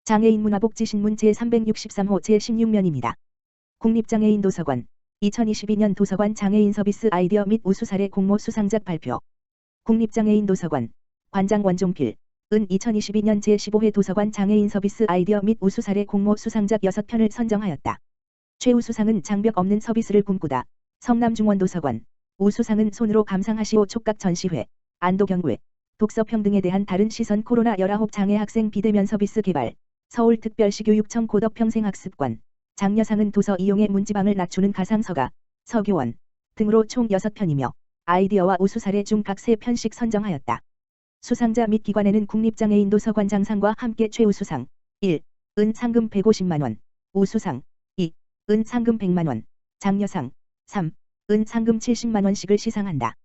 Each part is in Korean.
장애인 문화복지신문 제363호 제16면입니다. 국립장애인도서관 2022년 도서관 장애인 서비스 아이디어 및 우수 사례 공모 수상작 발표. 국립장애인도서관 관장 원종필 은 2022년 제15회 도서관 장애인 서비스 아이디어 및 우수 사례 공모 수상작 6편을 선정하였다. 최우수상은 장벽 없는 서비스를 꿈꾸다. 성남중원도서관. 우수상은 손으로 감상하시오 촉각 전시회. 안도경회. 독서평등에 대한 다른 시선 코로나19 장애 학생 비대면 서비스 개발. 서울특별시교육청 고덕평생학습관. 장려상은 도서 이용의 문지방을 낮추는 가상서가, 서교원 등으로 총 6편이며 아이디어와 우수 사례 중 각 3편씩 선정하였다. 수상자 및 기관에는 국립장애인도서관 장상과 함께 최우수상 1. 은 상금 150만원, 우수상 2. 은 상금 100만원, 장려상 3. 은 상금 70만원씩을 시상한다.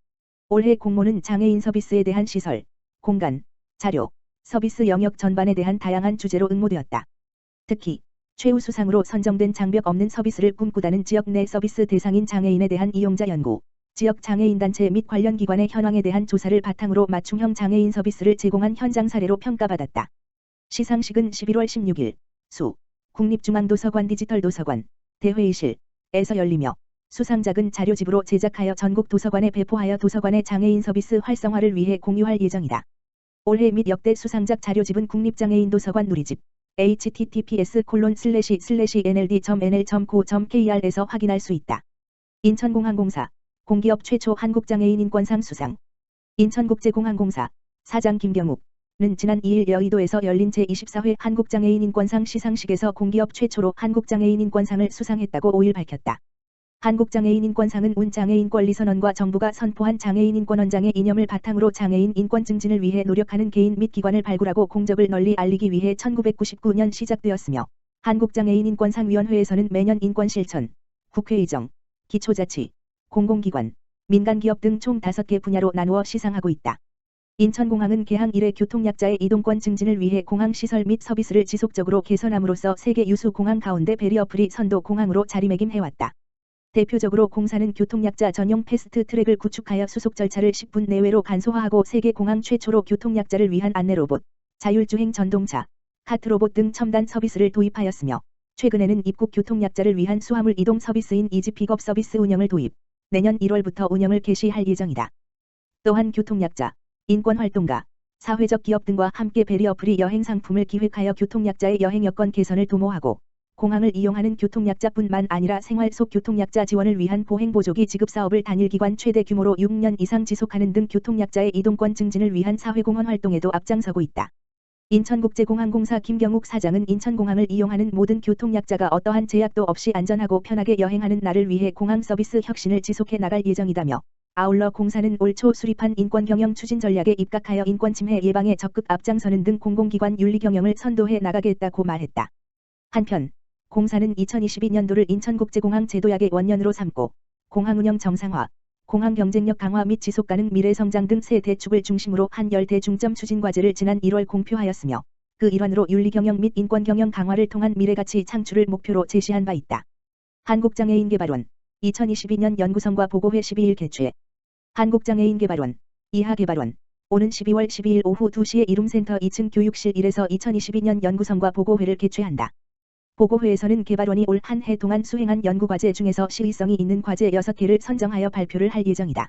올해 공모는 장애인 서비스에 대한 시설, 공간, 자료, 서비스 영역 전반에 대한 다양한 주제로 응모되었다. 특히 최우수상으로 선정된 장벽 없는 서비스를 꿈꾸다는 지역 내 서비스 대상인 장애인에 대한 이용자 연구, 지역 장애인단체 및 관련 기관의 현황에 대한 조사를 바탕으로 맞춤형 장애인 서비스를 제공한 현장 사례로 평가받았다. 시상식은 11월 16일 수 국립중앙도서관 디지털도서관 대회의실에서 열리며 수상작은 자료집으로 제작하여 전국 도서관에 배포하여 도서관의 장애인 서비스 활성화를 위해 공유할 예정이다. 올해 및 역대 수상작 자료집은 국립장애인도서관 누리집 https://nld.nl.co.kr에서 확인할 수 있다. 인천공항공사 공기업 최초 한국장애인 인권상 수상. 인천국제공항공사 사장 김경욱는 지난 2일 여의도에서 열린 제24회 한국장애인 인권상 시상식에서 공기업 최초로 한국장애인 인권상을 수상했다고 5일 밝혔다. 한국장애인 인권상은 운장애인 권리선언과 정부가 선포한 장애인 인권헌장의 이념을 바탕으로 장애인 인권 증진을 위해 노력하는 개인 및 기관을 발굴하고 공적을 널리 알리기 위해 1999년 시작되었으며 한국장애인 인권상위원회에서는 매년 인권실천, 국회의정, 기초자치, 공공기관, 민간기업 등 총 5개 분야로 나누어 시상하고 있다. 인천공항은 개항 이래 교통약자의 이동권 증진을 위해 공항시설 및 서비스를 지속적으로 개선함으로써 세계 유수 공항 가운데 베리어프리 선도 공항으로 자리매김해왔다. 대표적으로 공사는 교통약자 전용 패스트 트랙을 구축하여 수속 절차를 10분 내외로 간소화하고 세계 공항 최초로 교통약자를 위한 안내로봇, 자율주행 전동차, 카트로봇 등 첨단 서비스를 도입하였으며 최근에는 입국 교통약자를 위한 수화물 이동 서비스인 이지 픽업 서비스 운영을 도입, 내년 1월부터 운영을 개시할 예정이다. 또한 교통약자, 인권활동가, 사회적 기업 등과 함께 베리어프리 여행 상품을 기획하여 교통약자의 여행 여건 개선을 도모하고 공항을 이용하는 교통약자뿐만 아니라 생활 속 교통약자 지원을 위한 보행보조기 지급 사업을 단일기관 최대 규모로 6년 이상 지속하는 등 교통약자의 이동권 증진을 위한 사회공헌 활동에도 앞장서고 있다. 인천국제공항공사 김경욱 사장은 인천공항을 이용하는 모든 교통약자가 어떠한 제약도 없이 안전하고 편하게 여행하는 날을 위해 공항 서비스 혁신을 지속해 나갈 예정이다며 아울러 공사는 올 초 수립한 인권경영 추진 전략에 입각하여 인권침해 예방에 적극 앞장서는 등 공공기관 윤리경영을 선도해 나가겠다고 말했다. 한편 공사는 2022년도를 인천국제공항 제도약의 원년으로 삼고 공항 운영 정상화, 공항 경쟁력 강화 및 지속가능 미래 성장 등 세 대축을 중심으로 한 10대 중점 추진 과제를 지난 1월 공표하였으며 그 일환으로 윤리경영 및 인권경영 강화를 통한 미래가치 창출을 목표로 제시한 바 있다. 한국장애인개발원 2022년 연구성과 보고회 12일 개최. 한국장애인개발원 이하개발원 오는 12월 12일 오후 2시에 이룸센터 2층 교육실 1에서 2022년 연구성과 보고회를 개최한다. 보고회에서는 개발원이 올 한 해 동안 수행한 연구과제 중에서 시의성이 있는 과제 6개를 선정하여 발표를 할 예정이다.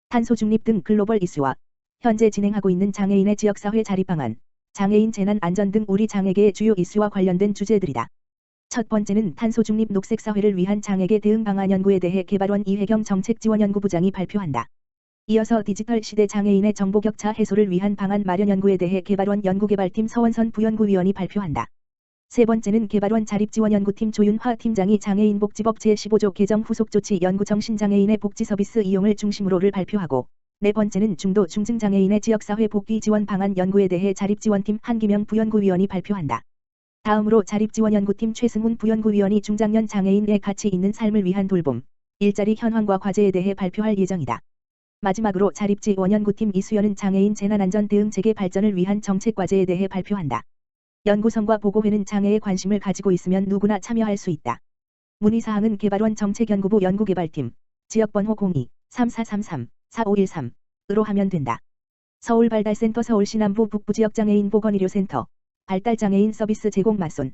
탄소 중립 등 글로벌 이슈와 현재 진행하고 있는 장애인의 지역사회 자립 방안, 장애인 재난 안전 등 우리 장애계의 주요 이슈와 관련된 주제들이다. 첫 번째는 탄소 중립 녹색 사회를 위한 장애계 대응 방안 연구에 대해 개발원 이회경 정책지원연구부장이 발표한다. 이어서 디지털 시대 장애인의 정보 격차 해소를 위한 방안 마련 연구에 대해 개발원 연구개발팀 서원선 부연구위원이 발표한다. 세 번째는 개발원 자립지원연구팀 조윤화 팀장이 장애인복지법 제15조 개정 후속 조치 연구 정신장애인의 복지서비스 이용을 중심으로를 발표하고 네 번째는 중도 중증장애인의 지역사회 복귀 지원 방안 연구에 대해 자립지원팀 한기명 부연구위원이 발표한다. 다음으로 자립지원연구팀 최승훈 부연구위원이 중장년 장애인의 가치 있는 삶을 위한 돌봄, 일자리 현황과 과제에 대해 발표할 예정이다. 마지막으로 자립지원연구팀 이수연은 장애인 재난안전 대응 체계 발전을 위한 정책과제에 대해 발표한다. 연구성과 보고회는 장애에 관심을 가지고 있으면 누구나 참여할 수 있다. 문의사항은 개발원 정책연구부 연구개발팀 지역번호 02-3433-4513으로 하면 된다. 서울발달센터 서울시 남부 북부지역 장애인 보건의료센터 발달장애인 서비스 제공 마손.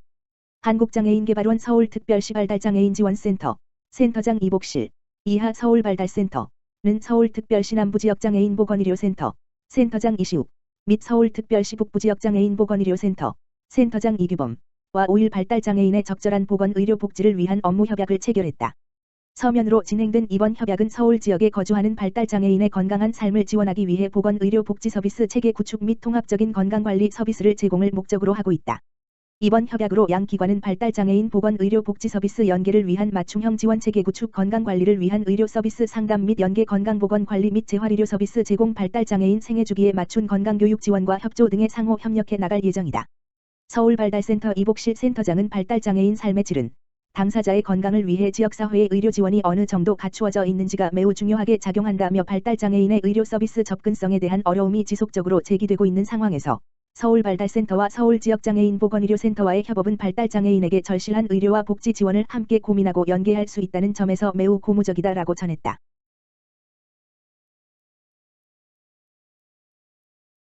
한국장애인개발원 서울특별시 발달장애인지원센터, 센터장 이복실, 이하 서울발달센터는 서울특별시 남부지역장애인보건의료센터, 센터장 이시욱, 및 서울특별시 북부지역장애인보건의료센터, 센터장 이규범과 5일 발달장애인의 적절한 보건의료복지를 위한 업무 협약을 체결했다. 서면으로 진행된 이번 협약은 서울 지역에 거주하는 발달장애인의 건강한 삶을 지원하기 위해 보건의료복지 서비스 체계 구축 및 통합적인 건강관리 서비스를 제공을 목적으로 하고 있다. 이번 협약으로 양 기관은 발달장애인 보건의료복지 서비스 연계를 위한 맞춤형 지원체계 구축, 건강관리를 위한 의료 서비스 상담 및 연계, 건강보건관리 및 재활의료 서비스 제공, 발달장애인 생애주기에 맞춘 건강교육 지원과 협조 등에 상호 협력해 나갈 예정이다. 서울발달센터 이복실 센터장은 발달장애인 삶의 질은 당사자의 건강을 위해 지역사회의 의료 지원이 어느 정도 갖추어져 있는지가 매우 중요하게 작용한다며 발달장애인의 의료 서비스 접근성에 대한 어려움이 지속적으로 제기되고 있는 상황에서 서울발달센터와 서울지역장애인보건의료센터와의 협업은 발달장애인에게 절실한 의료와 복지 지원을 함께 고민하고 연계할 수 있다는 점에서 매우 고무적이다라고 전했다.